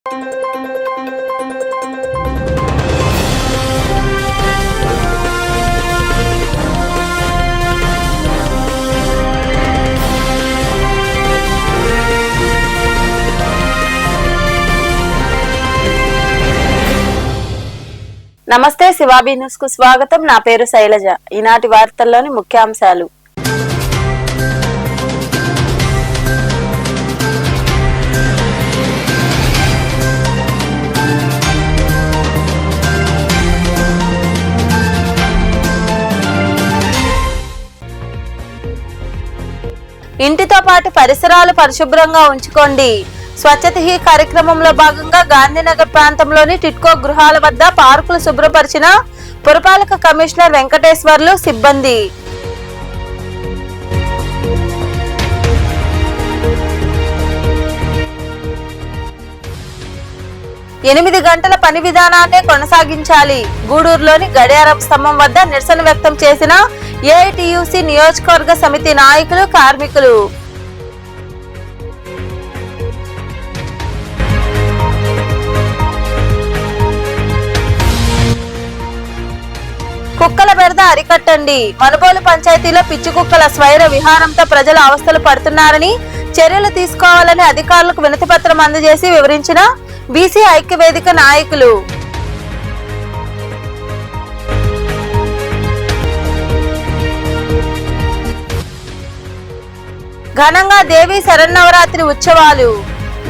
నమస్తే శివాబీ న్యూస్ కు స్వాగతం. నా పేరు శైలజ. ఈనాటి వార్తల్లోని ముఖ్యాంశాలు. ఇంటితో పాటు పరిసరాలు పరిశుభ్రంగా ఉంచుకోండి. స్వచ్ఛత హీ కార్యక్రమంలో భాగంగా గాంధీనగర్ ప్రాంతంలోని టిట్కో గృహాల వద్ద పార్కులు శుభ్రపరిచిన పురపాలక కమిషనర్ వెంకటేశ్వర్లు, సిబ్బంది. ఎనిమిది గంటల పని విధానాన్నే కొనసాగించాలి. గూడూరులోని గడియారం స్తంభం వద్ద నిరసన వ్యక్తం చేసిన ఏఐటియుసి నియోజకవర్గ సమితి నాయకులు, కార్మికులు. కుక్కల బెడద అరికట్టండి. మనుబోలు పంచాయతీలో పిచ్చి కుక్కల స్వైర విహారంతో ప్రజలు అవస్థలు పడుతున్నారని, చర్యలు తీసుకోవాలని అధికారులకు వినతిపత్రం అందజేసి వివరించిన బీసీ ఐక్యవేదిక నాయకులు. ఘనంగా దేవీ శరన్నవరాత్రి ఉత్సవాలు.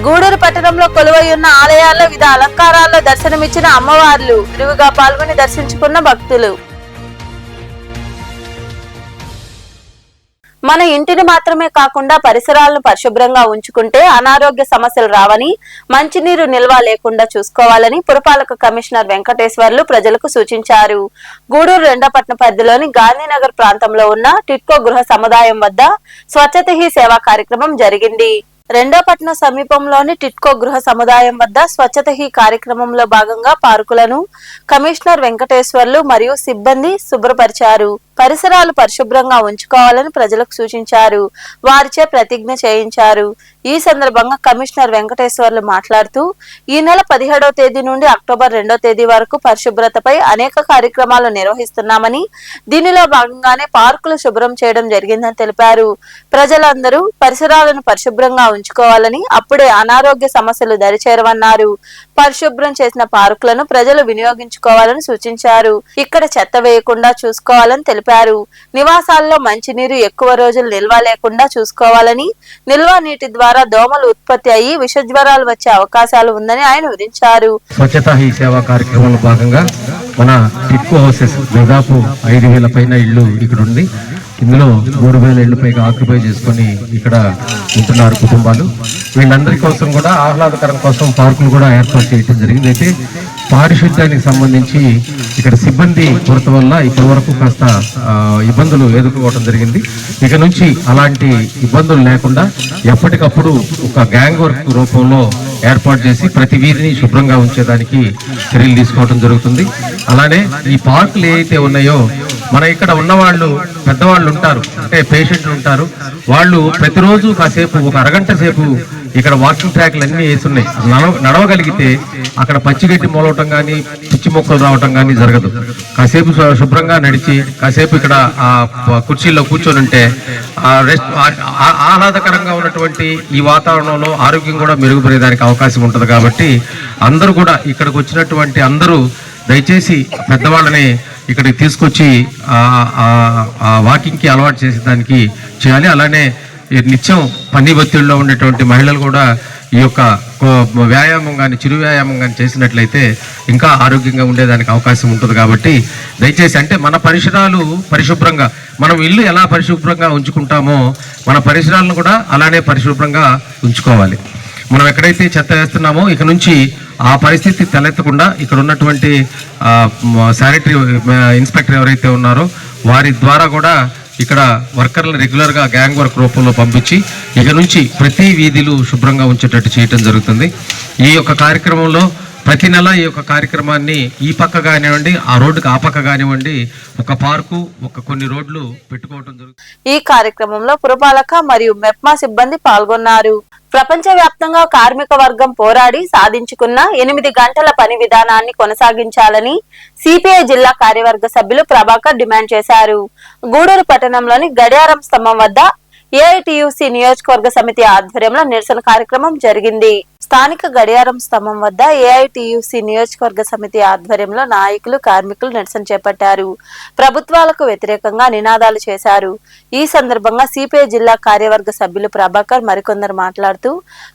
గూడూరు పట్టణంలో కొలువై ఉన్న ఆలయాల్లో వివిధ అలంకారాల్లో దర్శనమిచ్చిన అమ్మవార్లు, విరివిగా పాల్గొని దర్శించుకున్న భక్తులు. మన ఇంటిని మాత్రమే కాకుండా పరిసరాలను పరిశుభ్రంగా ఉంచుకుంటే అనారోగ్య సమస్యలు రావని, మంచినీరు నిల్వ లేకుండా చూసుకోవాలని పురపాలక కమిషనర్ వెంకటేశ్వర్లు ప్రజలకు సూచించారు. గూడూరు రెండోపట్న పరిధిలోని గాంధీనగర్ ప్రాంతంలో ఉన్న టిట్కో గృహ సముదాయం వద్ద స్వచ్ఛత హీ సేవా కార్యక్రమం జరిగింది. రెండోపట్నం సమీపంలోని టిట్కో గృహ సముదాయం వద్ద స్వచ్ఛత హీ కార్యక్రమంలో భాగంగా పార్కులను కమిషనర్ వెంకటేశ్వర్లు మరియు సిబ్బంది శుభ్రపరిచారు. పరిసరాలు పరిశుభ్రంగా ఉంచుకోవాలని ప్రజలకు సూచించారు. వారిచే ప్రతిజ్ఞ చేయించారు. ఈ సందర్భంగా కమిషనర్ వెంకటేశ్వర్లు మాట్లాడుతూ, ఈ నెల 17వ తేదీ నుండి అక్టోబర్ 2వ తేదీ వరకు పరిశుభ్రతపై అనేక కార్యక్రమాలు నిర్వహిస్తున్నామని, దీనిలో భాగంగానే పార్కులు శుభ్రం చేయడం జరిగిందని తెలిపారు. ప్రజలందరూ పరిసరాలను పరిశుభ్రంగా ఉంచుకోవాలని, అప్పుడే అనారోగ్య సమస్యలు దరిచేరవన్నారు. పరిశుభ్రం చేసిన పార్కులను ప్రజలు వినియోగించుకోవాలని సూచించారు. ఇక్కడ చెత్త వేయకుండా చూసుకోవాలని తెలిపారు. నివాసాల్లో మంచినీరు ఎక్కువ రోజులు నిల్వ లేకుండా చూసుకోవాలని, నిల్వ నీటి ద్వారా దోమలు ఉత్పత్తి అయ్యి విషజ్వరాలు వచ్చే అవకాశాలు ఉందని ఆయన వివరించారు. స్వచ్ఛతా హీ సేవా కార్యక్రమంలో భాగంగా మన టిట్కో హౌసెస్ దాదాపు 5,000 పైన ఇళ్లు ఇక్కడ ఉంది. ఇందులో 3,000 ఇళ్లు పైగా ఆక్యుపై చేసుకుని ఇక్కడ ఉంటున్నారు కుటుంబాలు. వీళ్ళందరి కోసం కూడా ఆహ్లాదకరం కోసం పార్కులు కూడా ఏర్పాటు చేయడం జరిగింది. అయితే పారిశుద్ధ్యానికి సంబంధించి ఇక్కడ సిబ్బంది కొరత వల్ల ఇప్పటి వరకు కాస్త ఇబ్బందులు ఎదుర్కోవడం జరిగింది. ఇక నుంచి అలాంటి ఇబ్బందులు లేకుండా ఎప్పటికప్పుడు ఒక గ్యాంగ్ వర్క్ రూపంలో ఏర్పాటు చేసి ప్రతి వీధిని శుభ్రంగా ఉంచేదానికి చర్యలు తీసుకోవడం జరుగుతుంది. అలానే ఈ పార్కులు ఏవైతే ఉన్నాయో, మన ఇక్కడ ఉన్నవాళ్ళు పెద్దవాళ్ళు ఉంటారు, అంటే పేషెంట్లు ఉంటారు, వాళ్ళు ప్రతిరోజు కాసేపు ఒక అరగంట సేపు ఇక్కడ వాకింగ్ ట్రాక్లు అన్నీ వేస్తున్నాయి. నడవగలిగితే అక్కడ పచ్చిగడ్డి మొలవటం కానీ పిచ్చి మొక్కలు రావటం కానీ జరగదు. కాసేపు శుభ్రంగా నడిచి కాసేపు ఇక్కడ ఆ కుర్చీల్లో కూర్చొని ఉంటే ఆహ్లాదకరంగా ఉన్నటువంటి ఈ వాతావరణంలో ఆరోగ్యం కూడా మెరుగుపడేదానికి అవకాశం ఉంటుంది. కాబట్టి అందరూ కూడా ఇక్కడికి వచ్చినటువంటి అందరూ దయచేసి పెద్దవాళ్ళని ఇక్కడికి తీసుకొచ్చి వాకింగ్కి అలవాటు చేసేదానికి చేయాలి. అలానే నిత్యం పని ఒత్తిడిలో ఉండేటువంటి మహిళలు కూడా ఈ యొక్క వ్యాయామం కానీ చిరు వ్యాయామం కానీ చేసినట్లయితే ఇంకా ఆరోగ్యంగా ఉండేదానికి అవకాశం ఉంటుంది. కాబట్టి దయచేసి అంటే మన పరిసరాలు పరిశుభ్రంగా, మనం ఇల్లు ఎలా పరిశుభ్రంగా ఉంచుకుంటామో మన పరిసరాలను కూడా అలానే పరిశుభ్రంగా ఉంచుకోవాలి. మనం ఎక్కడైతే చెత్త వేస్తున్నామో ఇక నుంచి ఆ పరిస్థితి తలెత్తకుండా ఇక్కడ ఉన్నటువంటి శానిటరీ ఇన్స్పెక్టర్ ఎవరైతే ఉన్నారో వారి ద్వారా కూడా ఇక్కడ వర్కర్లను రెగ్యులర్గా గ్యాంగ్ వర్క్ రూపంలో పంపించి ఇక నుంచి ప్రతి వీధిలు శుభ్రంగా ఉంచేటట్టు చేయటం జరుగుతుంది. ఈ యొక్క కార్యక్రమంలో ప్రతి నెల ఈ యొక్క కార్యక్రమాన్ని ఈ పక్క కానివ్వండి, ఆ రోడ్డుకి ఆ పక్క కానివ్వండి, ఒక పార్కు, ఒక కొన్ని రోడ్లు పెట్టుకోవడం జరుగుతుంది. ఈ కార్యక్రమంలో పురపాలక మరియు మెప్మా సిబ్బంది పాల్గొన్నారు. ప్రపంచవ్యాప్తంగా కార్మిక వర్గం పోరాడి సాధించుకున్న 8 గంటల పని విధానాన్ని కొనసాగించాలని సిపిఐ జిల్లా కార్యవర్గ సభ్యులు ప్రభాకర్ డిమాండ్ చేశారు. గూడూరు పట్టణంలోని గడియారం స్తంభం వద్ద ఏఐటియుసి నియోజకవర్గ సమితి ఆధ్వర్యంలో నిరసన కార్యక్రమం జరిగింది. స్థానిక గడియారం స్తంభం వద్ద ఏఐటియుసి నియోజకవర్గ సమితి ఆధ్వర్యంలో నాయకులు, కార్మికులు నిరసన చేపట్టారు. ప్రభుత్వాలకు వ్యతిరేకంగా నినాదాలు చేశారు. ఈ సందర్భంగా సిపిఐ జిల్లా కార్యవర్గ సభ్యులు ప్రభాకర్ మరికొందరు మాట్లాడుతూ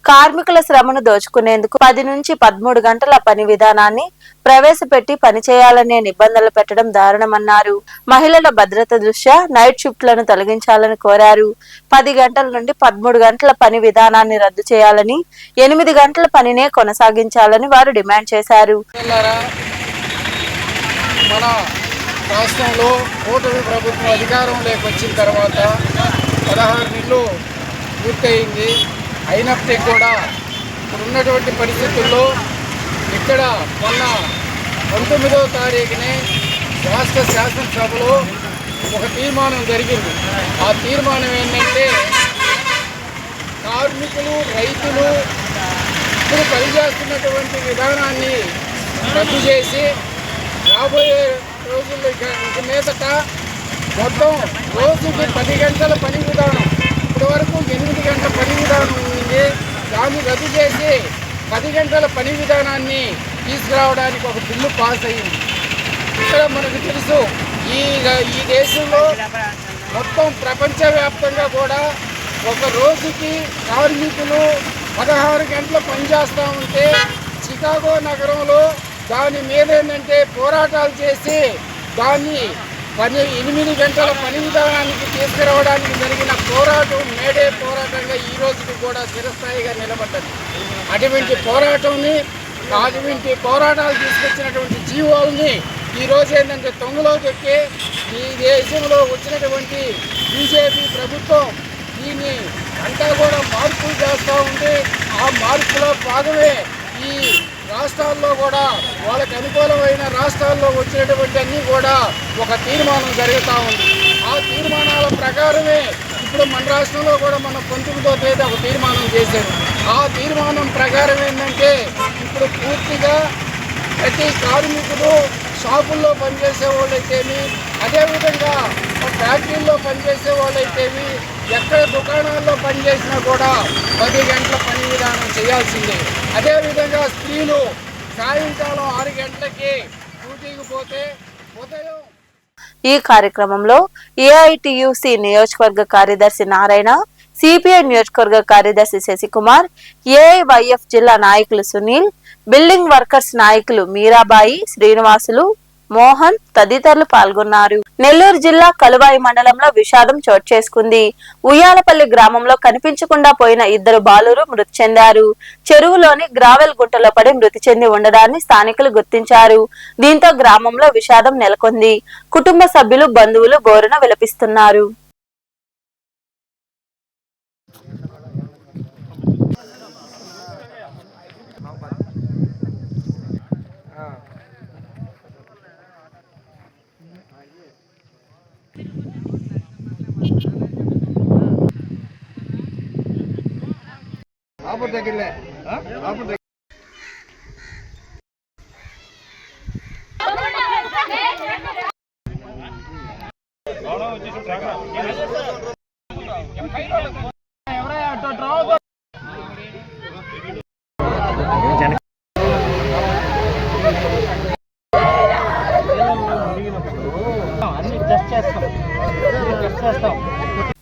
కార్మికుల శ్రమను దోచుకునేందుకు 10 నుంచి 13 గంటల పని విధానాన్ని ప్రవేశపెట్టి పనిచేయాలనే నిబంధనలు పెట్టడం దారుణమన్నారు. మహిళల భద్రత దృష్ట్యా నైట్ షిఫ్ట్లను తొలగించాలని కోరారు. 10 గంటల నుండి 13 గంటల పని విధానాన్ని రద్దు చేయాలని, 8 గంటల పనినే కొనసాగించాలని వారు డిమాండ్ చేశారు. మన రాష్ట్రంలో కూటమి ప్రభుత్వం అధికారంలోకి వచ్చిన తర్వాత 16 నెలలు పూర్తయింది. అయినప్పటికీ కూడా ఇప్పుడున్నటువంటి పరిస్థితుల్లో ఇక్కడ మొన్న 19వ తారీఖునే రాష్ట్ర శాసనసభలో ఒక తీర్మానం జరిగింది. ఆ తీర్మానం ఏంటంటే కార్మికులు, రైతులు ఇప్పుడు పనిచేస్తున్నటువంటి విధానాన్ని రద్దు చేసి రాబోయే రోజుల్లో ఇక మీదట మొత్తం రోజుకి 10 గంటల పని విధానం, ఇప్పటి వరకు 8 గంటల పని విధానం ఉంది, దాన్ని రద్దు చేసి 10 గంటల పని విధానాన్ని తీసుకురావడానికి ఒక బిల్లు పాస్ అయ్యింది. ఇక్కడ మనకు తెలుసు ఈ దేశంలో మొత్తం ప్రపంచవ్యాప్తంగా కూడా ఒక రోజుకి కార్మికులు 16 గంటలు పనిచేస్తూ ఉంటే చికాగో నగరంలో దాని మీద ఏంటంటే పోరాటాలు చేసి దాన్ని 8 గంటల పని విధానానికి తీసుకురావడానికి జరిగిన పోరాటం మేడే పోరాటంగా ఈ రోజుకి కూడా చిరస్థాయిగా నిలబడ్డది. అటువంటి పోరాటాలు తీసుకొచ్చినటువంటి జీవోల్ని ఈరోజు ఏంటంటే తొంగలో పెట్టి ఈ దేశంలో వచ్చినటువంటి బీజేపీ ప్రభుత్వం దీన్ని అంతా కూడా మార్పులు చేస్తూ ఉంటే ఆ మార్పులో భాగమే ఈ రాష్ట్రాల్లో కూడా వాళ్ళకి అనుకూలమైన రాష్ట్రాల్లో వచ్చినటువంటి అన్నీ కూడా ఒక తీర్మానం జరుగుతూ ఉంది. ఆ తీర్మానాల ప్రకారమే ఇప్పుడు మన రాష్ట్రంలో కూడా మన 19వ తేదీ ఒక తీర్మానం చేశారు. ఆ తీర్మానం ప్రకారం ఏంటంటే ఇప్పుడు పూర్తిగా ప్రతి కార్మికుడు షాపుల్లో పనిచేసే వాళ్ళైతేమి, అదేవిధంగా ఫ్యాక్టరీల్లో పనిచేసే వాళ్ళైతేమి, ఎక్కడ దుకాణాల్లో పనిచేసినా కూడా 10 గంటల పని విధానం చేయాల్సిందే. అదేవిధంగా స్త్రీలు సాయంకాలం 6 గంటలకి డ్యూటీకి పోతే ఉదయం. ఈ కార్యక్రమంలో ఏఐటియుసి నియోజకవర్గ కార్యదర్శి నారాయణ, సిపిఐ నియోజకవర్గ కార్యదర్శి శశికుమార్, ఏఐవైఎఫ్ జిల్లా నాయకులు సునీల్, బిల్డింగ్ వర్కర్స్ నాయకులు మీరాబాయి, శ్రీనివాసులు, మోహన్ తదితరులు పాల్గొన్నారు. నెల్లూరు జిల్లా కలువాయి మండలంలో విషాదం చోటు చేసుకుంది. ఉయ్యాలపల్లి గ్రామంలో కనిపించకుండా పోయిన 2 బాలురు మృతి చెందారు. చెరువులోని గ్రావెల్ గుంటలో పడి మృతి చెంది ఉండడాన్ని స్థానికులు గుర్తించారు. దీంతో గ్రామంలో విషాదం నెలకొంది. కుటుంబ సభ్యులు, బంధువులు బోరున విలపిస్తున్నారు.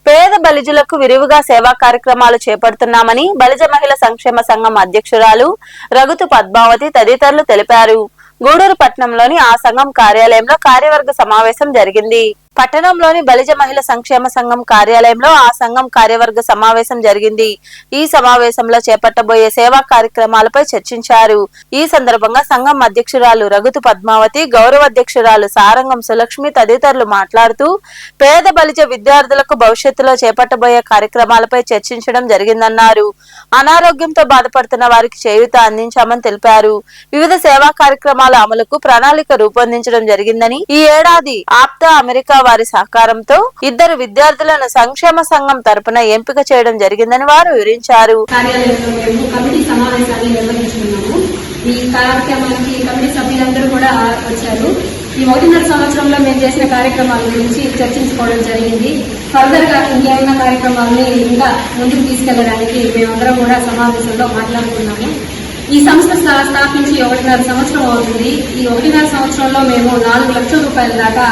పేద బలిజులకు విరివిగా సేవా కార్యక్రమాలు చేపడుతున్నామని బలిజ మహిళా సంక్షేమ సంఘం అధ్యక్షురాలు రఘుతు పద్మావతి తదితరులు తెలిపారు. గూడూరు పట్టణంలోని ఆ సంఘం కార్యాలయంలో కార్యవర్గ సమావేశం జరిగింది. పట్టణంలోని బలిజ మహిళా సంక్షేమ సంఘం కార్యాలయంలో ఆ సంఘం కార్యవర్గ సమావేశం జరిగింది. ఈ సమావేశంలో చేపట్టబోయే సేవా కార్యక్రమాలపై చర్చించారు. ఈ సందర్భంగా సంఘం అధ్యక్షురాలు రఘుతు పద్మావతి, గౌరవ అధ్యక్షురాలు సారంగం సులక్ష్మి తదితరులు మాట్లాడుతూ పేద బలిజ విద్యార్థులకు భవిష్యత్తులో చేపట్టబోయే కార్యక్రమాలపై చర్చించడం జరిగిందన్నారు. అనారోగ్యంతో బాధపడుతున్న వారికి చేయూత అందించామని తెలిపారు. వివిధ సేవా కార్యక్రమాల అమలుకు ప్రణాళిక రూపొందించడం జరిగిందని, ఈ ఏడాది ఆప్తా అమెరికా వారి సహకారంతో 2 విద్యార్థులను సంక్షేమ సంఘం తరపున ఎంపిక చేయడం జరిగిందని వారు వివరించారు. కార్యాలయంలో మేము కమిటీ సమావేశాన్ని నిర్వహించుకున్నాము. ఈ కార్యక్రమానికి కమిటీ సభ్యులందరూ కూడా వచ్చారు. ఈ 1.5 సంవత్సరంలో మేము చేసిన కార్యక్రమాల గురించి చర్చించుకోవడం జరిగింది. ఫర్దర్ గా ఇంకేమైనా కార్యక్రమాలని ఇంకా ముందుకు తీసుకెళ్లడానికి మేమందరం కూడా సమావేశంలో మాట్లాడుకున్నాము. ఈ సంస్థ స్థాపించి 1.5 సంవత్సరం అవుతుంది. ఈ 1.5 సంవత్సరంలో మేము 4 లక్షల రూపాయల దాకా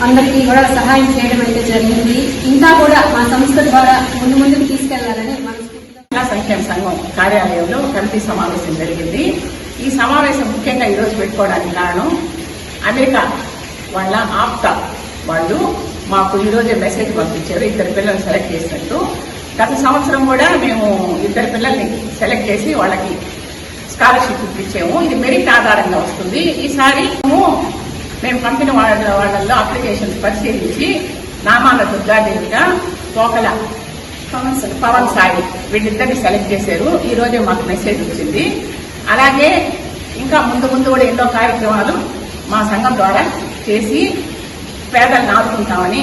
అందరికీ కూడా సహాయం చేయడం అయితే జరిగింది. ఇంకా కూడా మా సంస్థ ద్వారా ముందుకు తీసుకెళ్లాలని మహిళా సంక్షేమ సంఘం కార్యాలయంలో కమిటీ సమావేశం జరిగింది. ఈ సమావేశం ముఖ్యంగా ఈరోజు పెట్టుకోవడానికి కారణం అమెరికా వాళ్ళ ఆప్టా వాళ్ళు మాకు ఈరోజే మెసేజ్ పంపించారు 2 పిల్లల్ని సెలెక్ట్ చేసినట్టు. గత సంవత్సరం కూడా మేము 2 పిల్లల్ని సెలెక్ట్ చేసి వాళ్ళకి స్కాలర్షిప్ ఇప్పించాము. ఇది మెరిట్ ఆధారంగా వస్తుంది. ఈసారి మేము కంపెనీ వాళ్ళల్లో అప్లికేషన్స్ పరిశీలించి నామాల దుర్గాదేవిగా పోకల పవన్ సాయి వీళ్ళిద్దరిని సెలెక్ట్ చేశారు. ఈ రోజే మాకు మెసేజ్ వచ్చింది. అలాగే ఇంకా ముందు కూడా ఎన్నో కార్యక్రమాలు మా సంఘం ద్వారా చేసి పేదలను ఆదుకుంటామని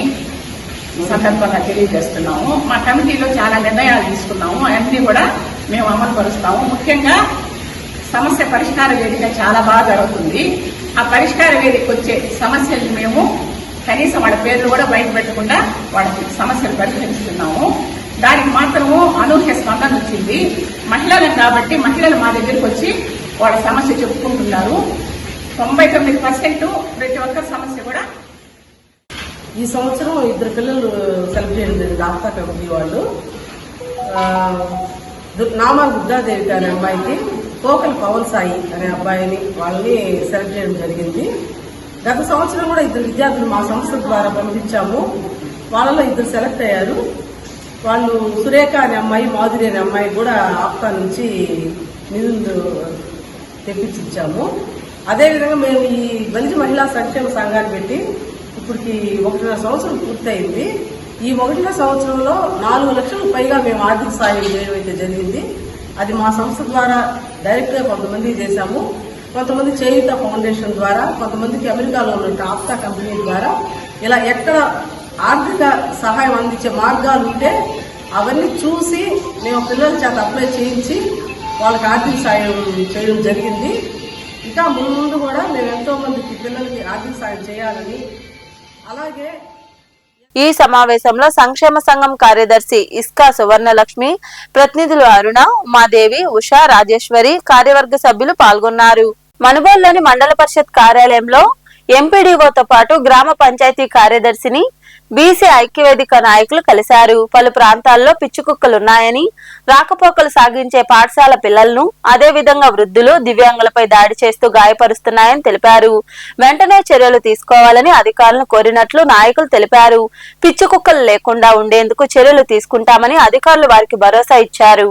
సందర్భంగా తెలియజేస్తున్నాము. మా కమిటీలో చాలా నిర్ణయాలు తీసుకున్నాము. అవన్నీ కూడా మేము అమలు పరుస్తాము. ముఖ్యంగా సమస్య పరిష్కార వేదిక చాలా బాగా జరుగుతుంది. ఆ పరిష్కార వేదికకు వచ్చే సమస్యలు మేము కనీసం వాళ్ళ పేర్లు కూడా బయట పెట్టకుండా వాళ్ళకి సమస్యలు పరిష్కరిస్తున్నాము. దానికి మాత్రము అనూహ్య స్పందన వచ్చింది. మహిళలు కాబట్టి మహిళలు మా దగ్గరికి వచ్చి వాళ్ళ సమస్య చెప్పుకుంటున్నారు. 99% ప్రతి ఒక్క సమస్య కూడా. ఈ సంవత్సరం 2 పిల్లలు సెలెక్ట్ చేయడం జరిగింది. ఆప్తా కంపెనీ వాళ్ళు నామా దుర్గాదేవి అనే అమ్మాయికి పోకల పవన్ సాయి అనే అబ్బాయిని వాళ్ళని సెలెక్ట్ చేయడం జరిగింది. గత సంవత్సరం కూడా 2 విద్యార్థులు మా సంస్థ ద్వారా పంపించాము. వాళ్ళలో 2 సెలెక్ట్ అయ్యారు. వాళ్ళు సురేఖ అనే అమ్మాయి, మాధురి అనే అమ్మాయి కూడా ఆప్తా నుంచి నిధులు తెప్పించాము. అదేవిధంగా మేము ఈ బలిజ మహిళా సంక్షేమ సంఘాన్ని పెట్టి ఇప్పటికి 1.5 సంవత్సరం పూర్తయింది. ఈ 1.5 సంవత్సరంలో 4 లక్షలకు పైగా మేము ఆర్థిక సాయం చేయడం అయితే జరిగింది. అది మా సంస్థ ద్వారా డైరెక్ట్ గా కొంతమంది చేశాము. కొంతమంది చేయుత ఫౌండేషన్ ద్వారా, కొంతమందికి అమెరికాలో ఉన్న ఆప్తా కంపెనీ ద్వారా ఇలా ఎక్కడ ఆర్థిక సహాయం అందించే మార్గాలు ఉంటే అవన్నీ చూసి మేము పిల్లల చేత అప్లై చేయించి వాళ్ళకి ఆర్థిక సాయం చేయడం జరిగింది. ఇంకా ముందు కూడా మేము ఎంతో మందికి పిల్లలకి ఆర్థిక సాయం చేయాలని. అలాగే ఈ సమావేశంలో సంక్షేమ సంఘం కార్యదర్శి ఇస్కా సువర్ణలక్ష్మి, ప్రతినిధులు అరుణ, ఉమాదేవి, ఉషా, రాజేశ్వరి, కార్యవర్గ సభ్యులు పాల్గొన్నారు. మనుబోలులోని మండల పరిషత్ కార్యాలయంలో ఎంపీడీఓతో పాటు గ్రామ పంచాయతీ కార్యదర్శిని బీసీ ఐక్యవేదిక నాయకులు కలిశారు. పలు ప్రాంతాల్లో పిచ్చుకుక్కలున్నాయని, రాకపోకలు సాగించే పాఠశాల పిల్లలను, అదే విధంగా వృద్ధులు, దివ్యాంగులపై దాడి చేస్తూ గాయపరుస్తున్నాయని తెలిపారు. వెంటనే చర్యలు తీసుకోవాలని అధికారులను కోరినట్లు నాయకులు తెలిపారు. పిచ్చుకుక్కలు లేకుండా ఉండేందుకు చర్యలు తీసుకుంటామని అధికారులు వారికి భరోసా ఇచ్చారు.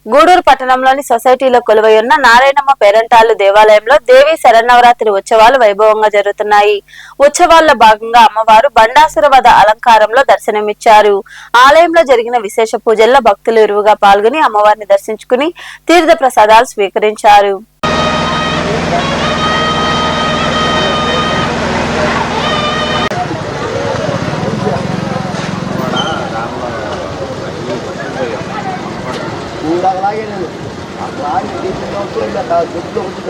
గూడూరు పట్టణంలోని సొసైటీలో కొలువై ఉన్న నారాయణమ్మ పేరంటాళ్లు దేవాలయంలో దేవి శరన్నవరాత్రి ఉత్సవాలు వైభవంగా జరుగుతున్నాయి. ఉత్సవాల్లో భాగంగా అమ్మవారు బండాసుర వధ అలంకారంలో దర్శనమిచ్చారు. ఆలయంలో జరిగిన విశేష పూజల్లో భక్తులు ఇరువుగా పాల్గొని అమ్మవారిని దర్శించుకుని తీర్థ ప్రసాదాలు స్వీకరించారు. అలాగే నేను అట్లా దుడ్లో వచ్చి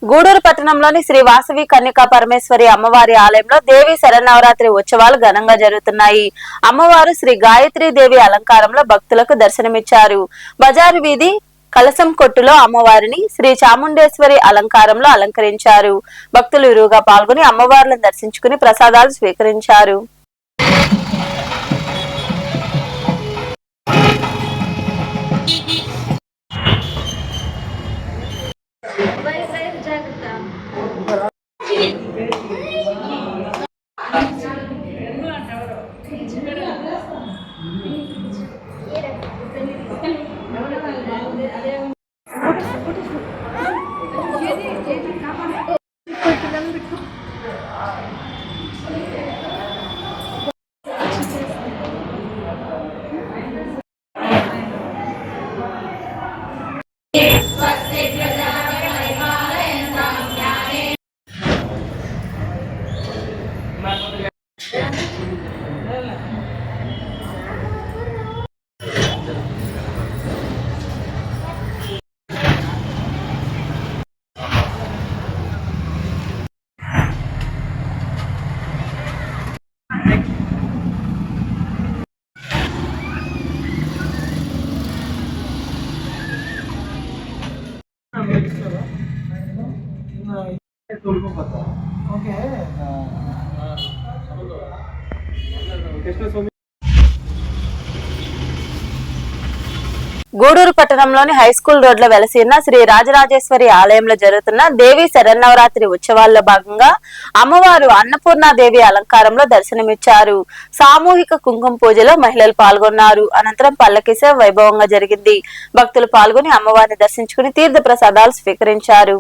గూడూరు పట్టణంలోని శ్రీ వాసవి కన్యకా పరమేశ్వరి అమ్మవారి ఆలయంలో దేవి శరన్నవరాత్రి ఉత్సవాలు ఘనంగా జరుగుతున్నాయి. అమ్మవారు శ్రీ గాయత్రీ దేవి అలంకారంలో భక్తులకు దర్శనమిచ్చారు. బజారు వీధి కలసం కొట్టులో అమ్మవారిని శ్రీ చాముండేశ్వరి అలంకారంలో అలంకరించారు. భక్తులు ఇరువుగా పాల్గొని అమ్మవార్లను దర్శించుకుని ప్రసాదాలు స్వీకరించారు. గూడూరు పట్టణంలోని హైస్కూల్ రోడ్లో వెలసిన శ్రీ రాజరాజేశ్వరి ఆలయంలో జరుగుతున్న దేవి శరన్నవరాత్రి ఉత్సవాల్లో భాగంగా అమ్మవారు అన్నపూర్ణాదేవి అలంకారంలో దర్శనమిచ్చారు. సామూహిక కుంకుమ పూజలో మహిళలు పాల్గొన్నారు. అనంతరం పల్లకి సేవ వైభవంగా జరిగింది. భక్తులు పాల్గొని అమ్మవారిని దర్శించుకుని తీర్థ ప్రసాదాలు స్వీకరించారు.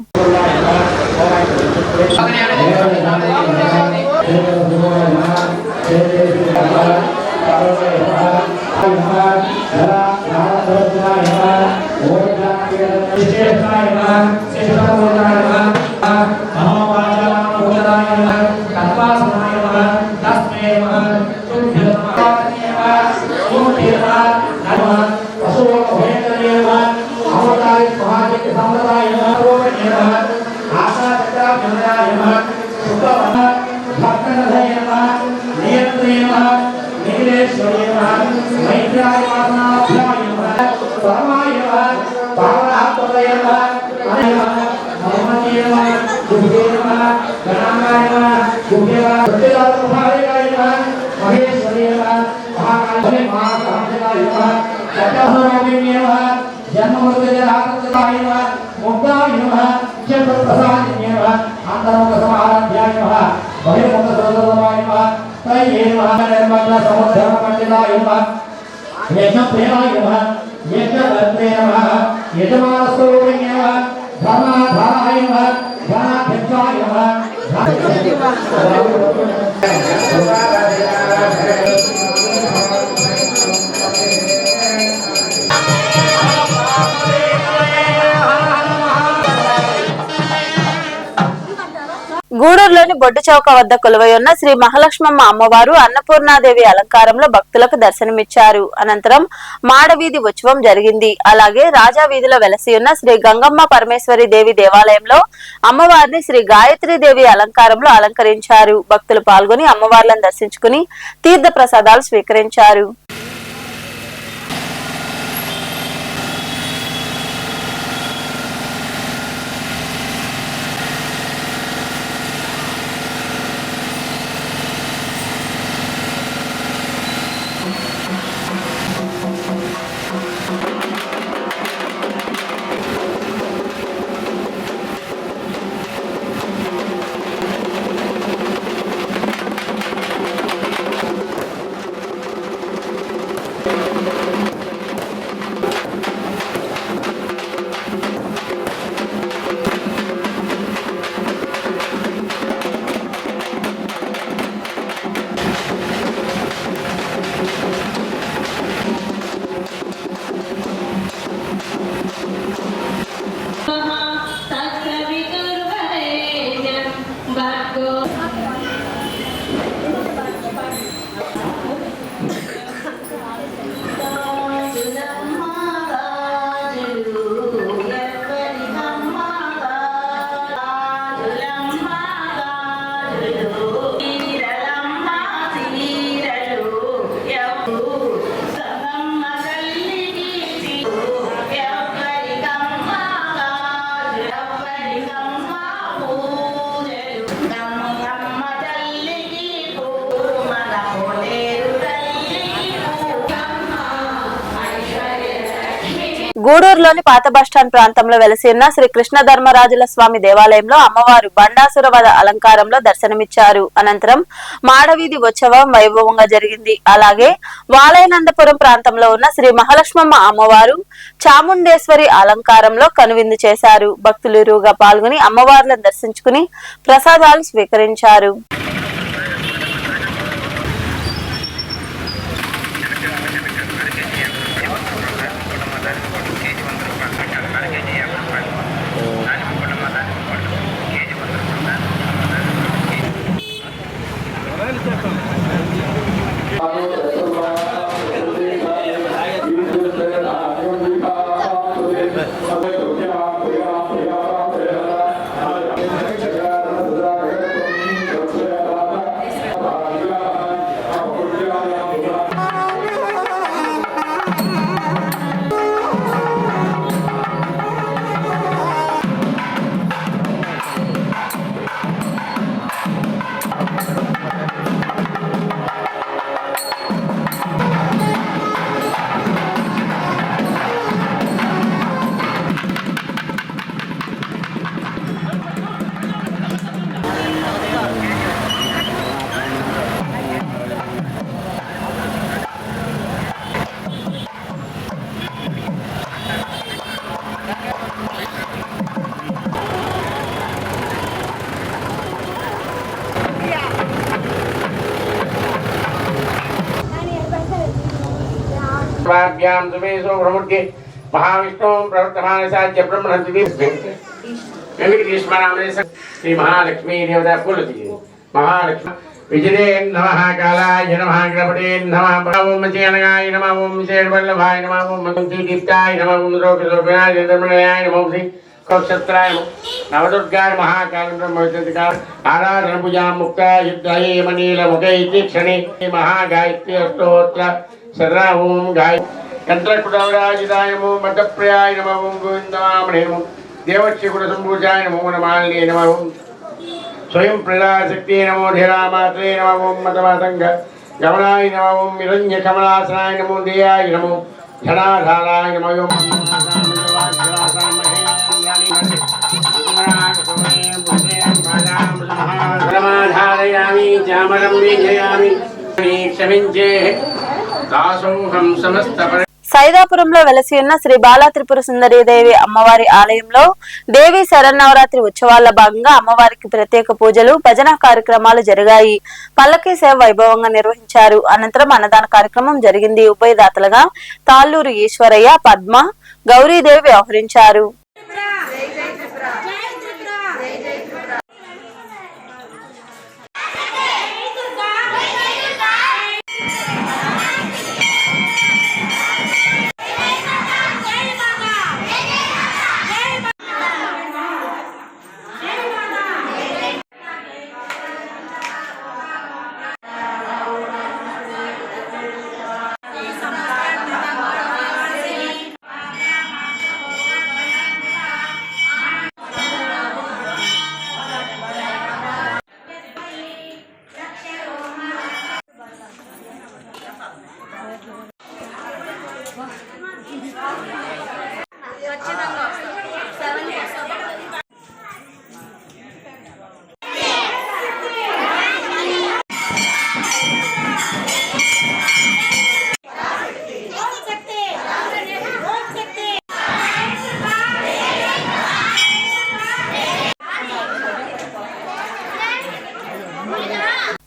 గూడూరులోని బొడ్డు చౌక వద్ద కొలువై ఉన్న శ్రీ మహాలక్ష్మమ్మ అమ్మవారు అన్నపూర్ణాదేవి అలంకారంలో భక్తులకు దర్శనమిచ్చారు. అనంతరం మాడవీధి ఉత్సవం జరిగింది. అలాగే రాజా వీధిలో వెలసి ఉన్న శ్రీ గంగమ్మ పరమేశ్వరి దేవి దేవాలయంలో అమ్మవారిని శ్రీ గాయత్రీ దేవి అలంకారంలో అలంకరించారు. భక్తులు పాల్గొని అమ్మవార్లను దర్శించుకుని తీర్థ ప్రసాదాలు స్వీకరించారు. గూడూరులోని పాత బస్టాండ్ ప్రాంతంలో వెలసి ఉన్న శ్రీ కృష్ణ ధర్మరాజుల స్వామి దేవాలయంలో అమ్మవారు బండాసుర వధ అలంకారంలో దర్శనమిచ్చారు. అనంతరం మాడవీధి ఉత్సవం వైభవంగా జరిగింది. అలాగే వాలయనందపురం ప్రాంతంలో ఉన్న శ్రీ మహాలక్ష్మమ్మ అమ్మవారు చాముండేశ్వరి అలంకారంలో కనువిందు చేశారు. భక్తులు ఇరువుగా పాల్గొని అమ్మవార్లను దర్శించుకుని ప్రసాదాలు స్వీకరించారు. महाविष्णु ब्रह्मणि श्री महालक्ष्मी देवता कुलती महालक्ष्मी विजये नमः कालाय नमः गणपते नमः ओम चेनगाय नमः ओम शेरवल्लभाय नमः ओम दीप्ताय नमः ओम रोगलोकनाय धर्मणयाय नमः श्री कौक्षत्राय नवदुर्गाय महाकाल ब्रह्मविद्याकार आराधन पूजा मुक्ता युद्धाये मनील मुखे क्षणे महागायत्री अष्टोत्र सर्वा ओम गाय कंठकुटवराजिताय नमो मठप्रियाय नमः ओम गोविंदामणे नमः देवच्यकुट संभूजाय नमो नमालिने नमः ओम स्वयं प्रदाशक्ति नमो धीरामात्रे नमः ओम मतमातंग गमनाय नमः ओम हिरण्य कमलासनाय नमो देयाय नमो धनाधाराय नमः ओम धर्माधारयामि चामरं वीजयामि क्षमिंचे दासोहं समस्त సైదాపురంలో వెలసి ఉన్న శ్రీ బాలా త్రిపుర సుందరీదేవి అమ్మవారి ఆలయంలో దేవి శరన్నవరాత్రి ఉత్సవాల్లో భాగంగా అమ్మవారికి ప్రత్యేక పూజలు భజన కార్యక్రమాలు జరిగాయి. పల్లకీ సేవ వైభవంగా నిర్వహించారు. అనంతరం అన్నదాన కార్యక్రమం జరిగింది. ఉభయదాతలుగా తాళ్ళూరు ఈశ్వరయ్య, పద్మ, గౌరీదేవి వ్యవహరించారు.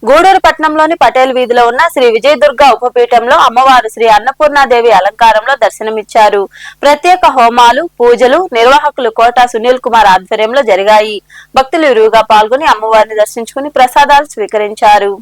గూడూరు పట్టణంలోని పటేల్ వీధిలో ఉన్న శ్రీ విజయదుర్గ ఉపపీఠంలో అమ్మవారు శ్రీ అన్నపూర్ణాదేవి అలంకారంలో దర్శనమిచ్చారు. ప్రత్యేక హోమాలు, పూజలు నిర్వాహకులు కోట సునీల్ కుమార్ ఆధ్వర్యంలో జరిగాయి. భక్తులు ఇరువుగా పాల్గొని అమ్మవారిని దర్శించుకుని ప్రసాదాలు స్వీకరించారు.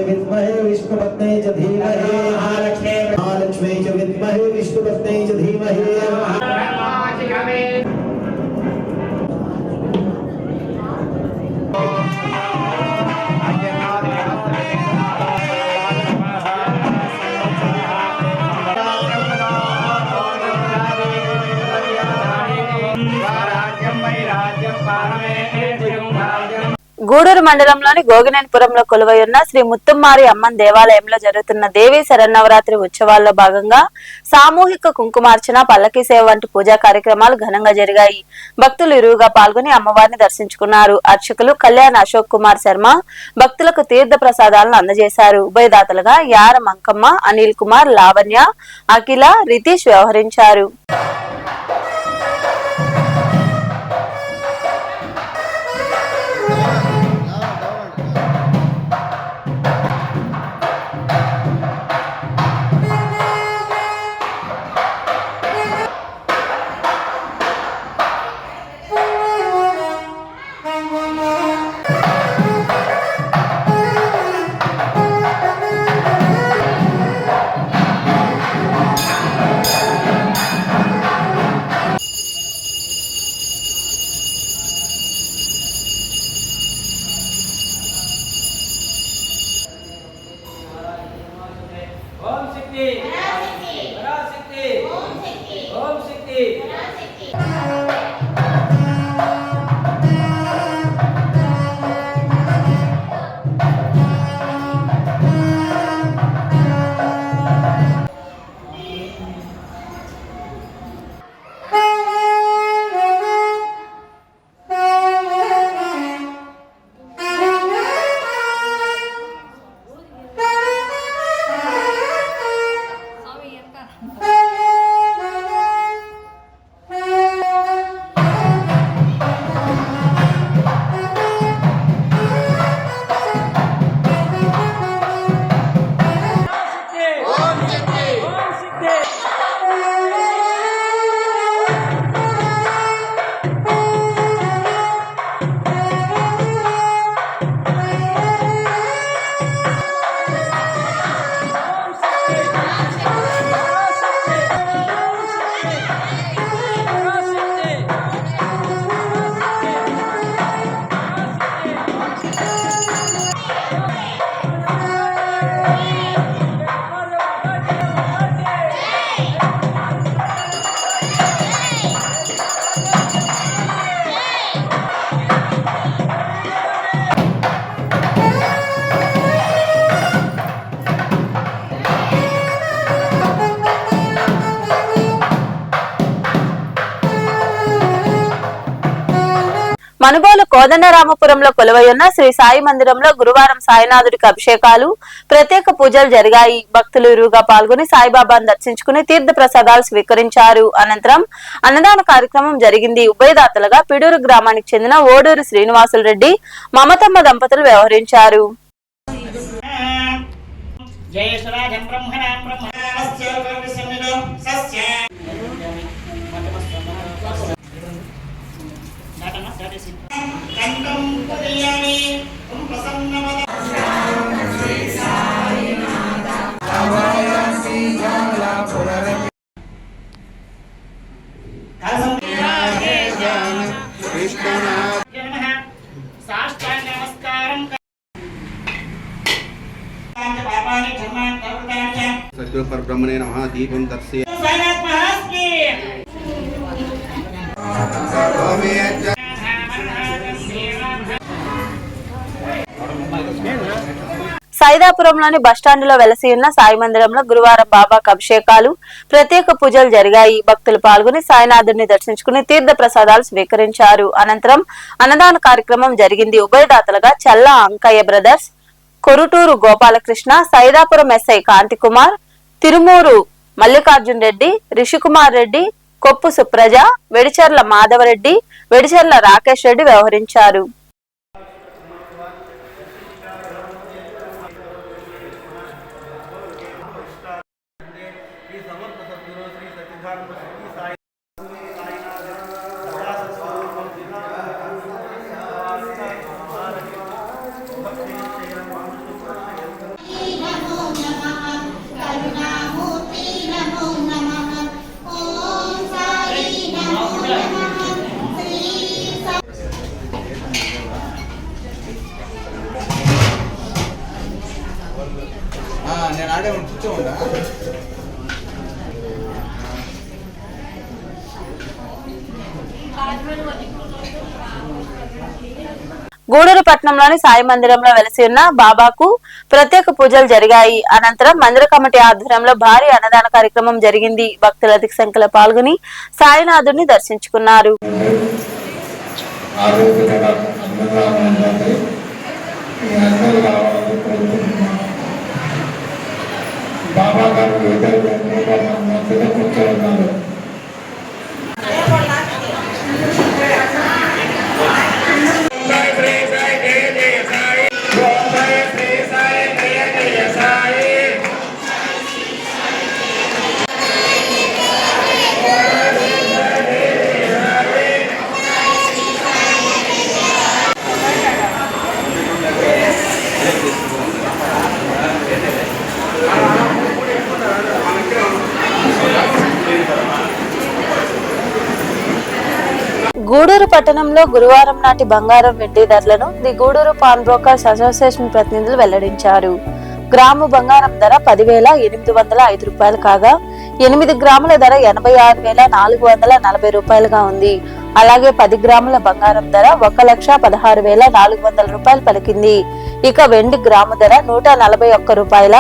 विद्महे विद्महे विष्णुपत्न्यै च धीमहि महालक्ष्मी च विद्महे विष्णुपत्न्यै च धीमहि గూడూరు మండలంలోని గోగినేనిపురంలో కొలువై ఉన్న శ్రీ ముత్తుమ్మారి అమ్మన్ దేవాలయంలో జరుగుతున్న దేవీ శరన్నవరాత్రి ఉత్సవాల్లో భాగంగా సామూహిక కుంకుమార్చన, పల్లకీ సేవ వంటి పూజా కార్యక్రమాలు ఘనంగా జరిగాయి. భక్తులు ఇరువుగా పాల్గొని అమ్మవారిని దర్శించుకున్నారు. అర్చకులు కళ్యాణ్ అశోక్ కుమార్ శర్మ భక్తులకు తీర్థ ప్రసాదాలను అందజేశారు. ఉభయదాతలుగా యార మంకమ్మ, అనిల్ కుమార్, లావణ్య, అఖిల, రితీష్ వ్యవహరించారు. మనుబోలు కోదండరామపురంలో కొలువై ఉన్న శ్రీ సాయి మందిరంలో గురువారం సాయినాథుడికి అభిషేకాలు, ప్రత్యేక పూజలు జరిగాయి. భక్తులు ఇరువుగా పాల్గొని సాయిబాబాను దర్శించుకుని తీర్థ ప్రసాదాలు స్వీకరించారు. అనంతరం అన్నదాన కార్యక్రమం జరిగింది. ఉభయదాతలుగా పిడూరు గ్రామానికి చెందిన ఓడూరు శ్రీనివాసులు రెడ్డి, మమతమ్మ దంపతులు వ్యవహరించారు. सद्गुरु परब्रह्मणे नमः। दीपं दर्शय సైదాపురంలోని బస్టాండ్ లో వెలసి ఉన్న సాయి మందిరంలో గురువారం బాబాకు అభిషేకాలు, ప్రత్యేక పూజలు జరిగాయి. భక్తులు పాల్గొని సాయినాథుడిని దర్శించుకుని తీర్థ ప్రసాదాలు స్వీకరించారు. అనంతరం అన్నదాన కార్యక్రమం జరిగింది. ఉభయదాతలుగా చల్లా అంకయ్య బ్రదర్స్, కొరుటూరు గోపాలకృష్ణ, సైదాపురం ఎస్ఐ కాంతికుమార్, తిరుమూరు మల్లికార్జున్ రెడ్డి, రిషికుమార్ రెడ్డి, కొప్పు సుప్రజ, వెడిచెర్ల మాధవరెడ్డి, వెడిచెర్ల రాకేష్ రెడ్డి వ్యవహరించారు. గూడూరు పట్టణంలోని సాయి మందిరంలో వెలసి ఉన్న బాబాకు ప్రత్యేక పూజలు జరిగాయి. అనంతరం మందిర కమిటీ ఆధ్వర్యంలో భారీ అన్నదాన కార్యక్రమం జరిగింది. భక్తులు అధిక సంఖ్యలో పాల్గొని సాయినాథుడిని దర్శించుకున్నారు. గూడూరు పట్టణంలో గురువారం నాటి బంగారం వెండి ధరలను the Gudur pawn brokers association ప్రతినిధులు వెల్లడించారు. గ్రాము బంగారం ధర 10,805 రూపాయలు కాగా 8 గ్రాముల ధర 86,440 రూపాయలుగా ఉంది. అలాగే 10 గ్రాముల బంగారం ధర 1,16,400 రూపాయలు పలికింది. ఇక వెండి గ్రాము ధర 141 రూపాయల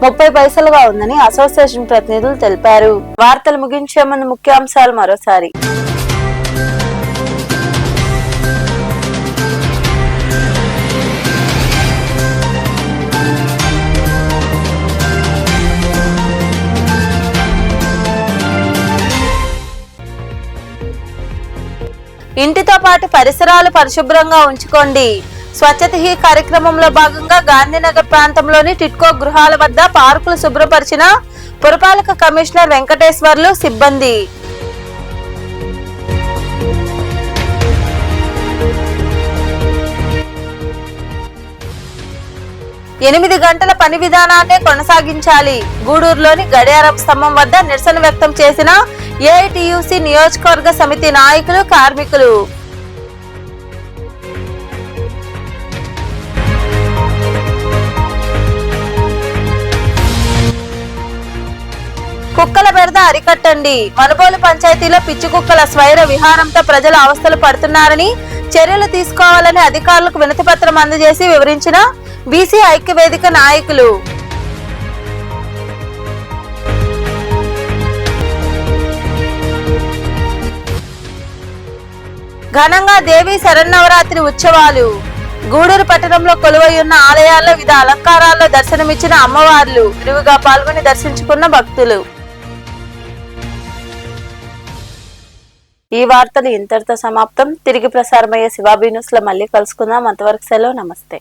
30 పైసలుగా ఉందని అసోసియేషన్ ప్రతినిధులు తెలిపారు. వార్తలు ముగించే ముందు ముఖ్యాంశాలు మరోసారి. ఇంటితో పాటు పరిసరాలు పరిశుభ్రంగా ఉంచుకోండి. స్వచ్ఛత హీ కార్యక్రమంలో భాగంగా గాంధీనగర్ ప్రాంతంలోని టిట్కో గృహాల వద్ద పార్కులు శుభ్రపరిచిన పురపాలక కమిషనర్ వెంకటేశ్వర్లు సిబ్బంది. ఎనిమిది గంటల పని విధానాన్ని కొనసాగించాలి. గూడూరులోని గడియారం స్తంభం వద్ద నిరసన వ్యక్తం చేసిన ఏఐటియుసి నియోజకవర్గ సమితి నాయకులు, కార్మికులు. కుక్కల బెడద అరికట్టండి. మనుబోలు పంచాయతీలో పిచ్చి కుక్కల స్వైర విహారంతో ప్రజలు అవస్థలు పడుతున్నారని, చర్యలు తీసుకోవాలని అధికారులకు వినతిపత్రం అందజేసి వివరించిన బీసీ ఐక్యవేదిక నాయకులు. ఘనంగా దేవి శరన్నవరాత్రి ఉత్సవాలు. గూడూరు పట్టణంలో కొలువై ఉన్న ఆలయాల్లో వివిధ అలంకారాల్లో దర్శనమిచ్చిన అమ్మవార్లు విరివిగా పాల్గొని దర్శించుకున్న భక్తులు. ఈ వార్తలు ఇంతటితో సమాప్తం. తిరిగి ప్రసారమయ్యే శివాబీ న్యూస్ లో మళ్ళీ కలుసుకుందాం. అంతవరకు సెలవు. నమస్తే.